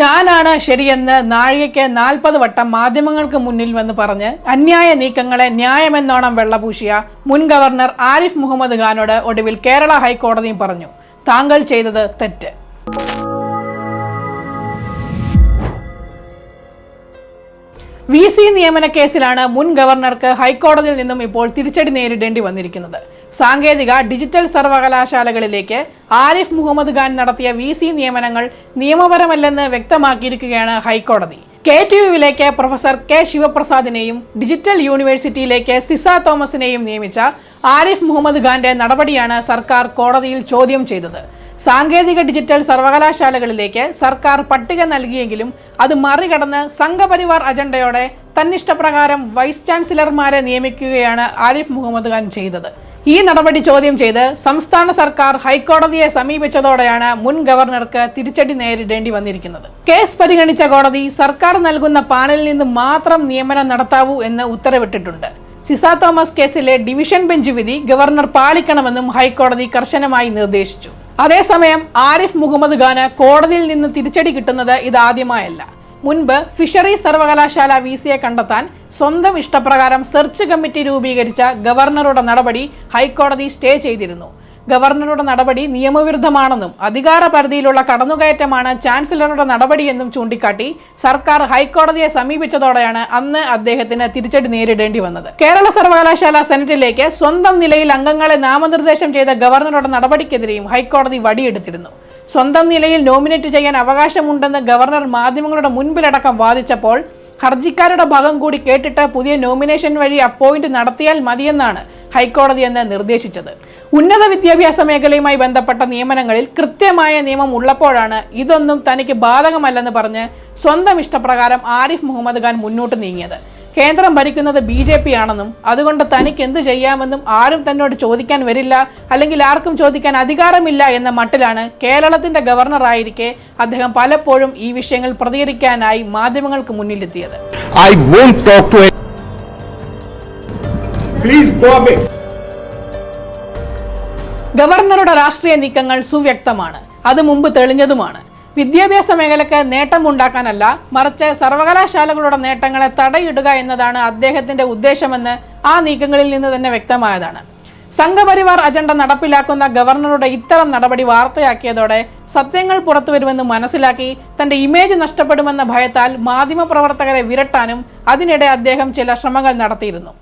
ഞാനാണ് ശരിയെന്ന് നാഴികയ്ക്ക് 40 വട്ടം മാധ്യമങ്ങൾക്ക് മുന്നിൽ വന്ന് പറഞ്ഞ് അന്യായ നീക്കങ്ങളെ ന്യായമെന്നോണം വെള്ളപൂശിയ മുൻ ഗവർണർ ആരിഫ് മുഹമ്മദ് ഖാനോട് ഒടുവിൽ കേരള ഹൈക്കോടതിയും പറഞ്ഞു, താങ്കൾ ചെയ്തത് തെറ്റ്. VC നിയമന കേസിലാണ് മുൻ ഗവർണർക്ക് ഹൈക്കോടതിയിൽ നിന്നും ഇപ്പോൾ തിരിച്ചടി നേരിടേണ്ടി വന്നിരിക്കുന്നത്. സാങ്കേതിക ഡിജിറ്റൽ സർവകലാശാലകളിലേക്ക് ആരിഫ് മുഹമ്മദ് ഖാൻ നടത്തിയ VC നിയമനങ്ങൾ നിയമപരമല്ലെന്ന് വ്യക്തമാക്കിയിരിക്കുകയാണ് ഹൈക്കോടതി. KTUവിലേക്ക് പ്രൊഫസർ K ശിവപ്രസാദിനെയും ഡിജിറ്റൽ യൂണിവേഴ്സിറ്റിയിലേക്ക് സിസ തോമസിനെയും നിയമിച്ച ആരിഫ് മുഹമ്മദ് ഖാന്റെ നടപടിയാണ് സർക്കാർ കോടതിയിൽ ചോദ്യം ചെയ്തത്. സാങ്കേതിക ഡിജിറ്റൽ സർവകലാശാലകളിലേക്ക് സർക്കാർ പട്ടിക നൽകിയെങ്കിലും അത് മറികടന്ന് സംഘപരിവാർ അജണ്ടയോടെ തന്നിഷ്ടപ്രകാരം വൈസ് ചാൻസലർമാരെ നിയമിക്കുകയാണ് ആരിഫ് മുഹമ്മദ് ഖാൻ ചെയ്തത്. ഈ നടപടി ചോദ്യം ചെയ്ത് സംസ്ഥാന സർക്കാർ ഹൈക്കോടതിയെ സമീപിച്ചതോടെയാണ് മുൻ ഗവർണർക്ക് തിരിച്ചടി നേരിടേണ്ടി വന്നിരിക്കുന്നത്. കേസ് പരിഗണിച്ച കോടതി സർക്കാർ നൽകുന്ന പാനലിൽ നിന്ന് മാത്രം നിയമനം നടത്താവൂ എന്ന് ഉത്തരവിട്ടിട്ടുണ്ട്. സിസ തോമസ് കേസിലെ ഡിവിഷൻ ബെഞ്ച് വിധി ഗവർണർ പാലിക്കണമെന്നും ഹൈക്കോടതി കർശനമായി നിർദ്ദേശിച്ചു. അതേസമയം ആരിഫ് മുഹമ്മദ് ഖാന് കോടതിയിൽ നിന്ന് തിരിച്ചടി കിട്ടുന്നത് ഇതാദ്യമായല്ല. മുൻപ് ഫിഷറീസ് സർവകലാശാല VCയെ കണ്ടെത്താൻ സ്വന്തം ഇഷ്ടപ്രകാരം സെർച്ച് കമ്മിറ്റി രൂപീകരിച്ച ഗവർണറുടെ നടപടി ഹൈക്കോടതി സ്റ്റേ ചെയ്തിരുന്നു. ഗവർണറുടെ നടപടി നിയമവിരുദ്ധമാണെന്നും അധികാര പരിധിയിലുള്ള കടന്നുകയറ്റമാണ് ചാൻസലറുടെ നടപടിയെന്നും ചൂണ്ടിക്കാട്ടി സർക്കാർ ഹൈക്കോടതിയെ സമീപിച്ചതോടെയാണ് അന്ന് അദ്ദേഹത്തിന് തിരിച്ചടി നേരിടേണ്ടി വന്നത്. കേരള സർവകലാശാല സെനറ്റിലേക്ക് സ്വന്തം നിലയിൽ അംഗങ്ങളെ നാമനിർദ്ദേശം ചെയ്ത ഗവർണറുടെ നടപടിക്കെതിരെയും ഹൈക്കോടതി വടിയെടുത്തിരുന്നു. സ്വന്തം നിലയിൽ നോമിനേറ്റ് ചെയ്യാൻ അവകാശമുണ്ടെന്ന് ഗവർണർ മാധ്യമങ്ങളുടെ മുൻപിലടക്കം വാദിച്ചപ്പോൾ ഹർജിക്കാരുടെ ഭാഗം കൂടി കേട്ടിട്ട് പുതിയ നോമിനേഷൻ വഴി അപ്പോയിന്റ് നടത്തിയാൽ മതിയെന്നാണ് ഹൈക്കോടതി എന്ന് നിർദ്ദേശിച്ചത്. ഉന്നത വിദ്യാഭ്യാസ മേഖലയുമായി ബന്ധപ്പെട്ട നിയമനങ്ങളിൽ കൃത്യമായ നിയമം ഉള്ളപ്പോഴാണ് ഇതൊന്നും തനിക്ക് ബാധകമല്ലെന്ന് പറഞ്ഞ് സ്വന്തം ഇഷ്ടപ്രകാരം ആരിഫ് മുഹമ്മദ് ഖാൻ മുന്നോട്ട് നീങ്ങിയത്. കേന്ദ്രം ഭരിക്കുന്നത് BJP ആണെന്നും അതുകൊണ്ട് തനിക്ക് എന്ത് ചെയ്യാമെന്നും ആരും തന്നോട് ചോദിക്കാൻ വരില്ല, അല്ലെങ്കിൽ ആർക്കും ചോദിക്കാൻ അധികാരമില്ല എന്ന മട്ടിലാണ് കേരളത്തിന്റെ ഗവർണറായിരിക്കെ അദ്ദേഹം പലപ്പോഴും ഈ വിഷയങ്ങൾ പ്രതികരിക്കാനായി മാധ്യമങ്ങൾക്ക് മുന്നിലെത്തിയത്. ഗവർണറുടെ രാഷ്ട്രീയ നീക്കങ്ങൾ സുവ്യക്തമാണ്. അത് മുമ്പ് തെളിഞ്ഞതുമാണ്. വിദ്യാഭ്യാസ മേഖലയ്ക്ക് നേട്ടമുണ്ടാക്കാനല്ല, മറിച്ച് സർവകലാശാലകളുടെ നേട്ടങ്ങളെ തടയിടുക എന്നതാണ് അദ്ദേഹത്തിന്റെ ഉദ്ദേശമെന്ന് ആ നീക്കങ്ങളിൽ നിന്ന് തന്നെ വ്യക്തമായതാണ്. സംഘപരിവാർ അജണ്ട നടപ്പിലാക്കുന്ന ഗവർണറുടെ ഇത്തരം നടപടി വാർത്തയാക്കിയതോടെ സത്യങ്ങൾ പുറത്തുവരുമെന്ന് മനസ്സിലാക്കി തന്റെ ഇമേജ് നഷ്ടപ്പെടുമെന്ന ഭയത്താൽ മാധ്യമപ്രവർത്തകരെ വിരട്ടാനും അതിനിടെ അദ്ദേഹം ചില ശ്രമങ്ങൾ നടത്തിയിരുന്നു.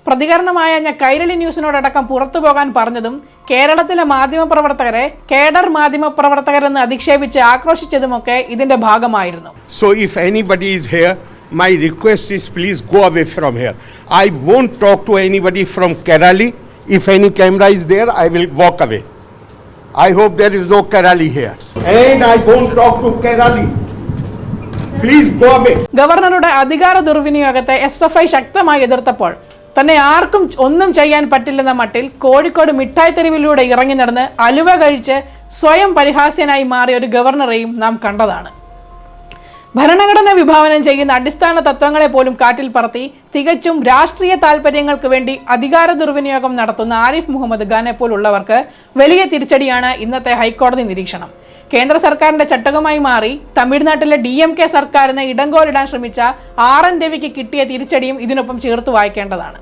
പ്രതികരണമായ കൈരളി ന്യൂസിനോടക്കം പുറത്തു പോകാൻ പറഞ്ഞതും കേരളത്തിലെ മാധ്യമപ്രവർത്തകരെ കേഡർ മാധ്യമപ്രവർത്തകരെന്ന് അധിക്ഷേപിച്ച് ആക്രോശിച്ചതുമൊക്കെ ഇതിന്റെ ഭാഗമായിരുന്നു. So if anybody is here, my request is please go away from here. I won't talk to anybody from Kerala. If any camera is there, I will walk away. I hope there is no Kerala here. And I won't talk to Kerala. Please go away. ഗവർണറുടെ അധികാര ദുർവിനിയോഗത്തെ SFI ശക്തമായി എതിർത്തപ്പോൾ തന്നെ ആർക്കും ഒന്നും ചെയ്യാൻ പറ്റില്ലെന്ന മട്ടിൽ കോഴിക്കോട് മിഠായി തെരുവിലൂടെ ഇറങ്ങി നടന്ന് അലുവ കഴിച്ച് സ്വയം പരിഹാസ്യനായി മാറിയ ഒരു ഗവർണറെയും നാം കണ്ടതാണ്. ഭരണഘടന വിഭാവനം ചെയ്യുന്ന അടിസ്ഥാന തത്വങ്ങളെ പോലും കാറ്റിൽ പറത്തി തികച്ചും രാഷ്ട്രീയ താല്പര്യങ്ങൾക്ക് വേണ്ടി അധികാര ദുർവിനിയോഗം നടത്തുന്ന ആരിഫ് മുഹമ്മദ് ഖാനെ പോലുള്ളവർക്ക് വലിയ തിരിച്ചടിയാണ് ഇന്നത്തെ ഹൈക്കോടതി നിരീക്ഷണം. കേന്ദ്ര സർക്കാരിന്റെ ചട്ടകമായി മാറി തമിഴ്നാട്ടിലെ DMK സർക്കാരിന് ഇടങ്കോലിടാൻ ശ്രമിച്ച RN രവിക്ക് കിട്ടിയ തിരിച്ചടിയും ഇതിനൊപ്പം ചേർത്ത് വായിക്കേണ്ടതാണ്.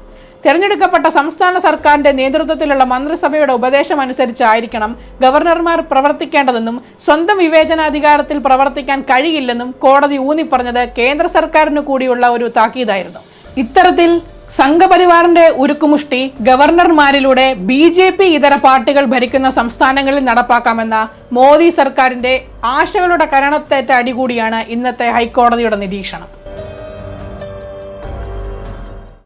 തെരഞ്ഞെടുക്കപ്പെട്ട സംസ്ഥാന സർക്കാരിന്റെ നേതൃത്വത്തിലുള്ള മന്ത്രിസഭയുടെ ഉപദേശം അനുസരിച്ചായിരിക്കണം ഗവർണർമാർ പ്രവർത്തിക്കേണ്ടതെന്നും സ്വന്തം വിവേചനാധികാരത്തിൽ പ്രവർത്തിക്കാൻ കഴിയില്ലെന്നും കോടതി ഊന്നിപ്പറഞ്ഞത് കേന്ദ്ര സർക്കാരിന് കൂടിയുള്ള ഒരു താക്കീതായിരുന്നു. ഇത്തരത്തിൽ സംഘപരിവാറിന്റെ ഉരുക്കുമുഷ്ടി ഗവർണർമാരിലൂടെ BJP ഇതര പാർട്ടികൾ ഭരിക്കുന്ന സംസ്ഥാനങ്ങളിൽ നടപ്പാക്കാമെന്ന മോദി സർക്കാരിന്റെ ആശകളുടെ കരണത്തേറ്റ അടികൂടിയാണ് ഇന്നത്തെ ഹൈക്കോടതിയുടെ നിരീക്ഷണം.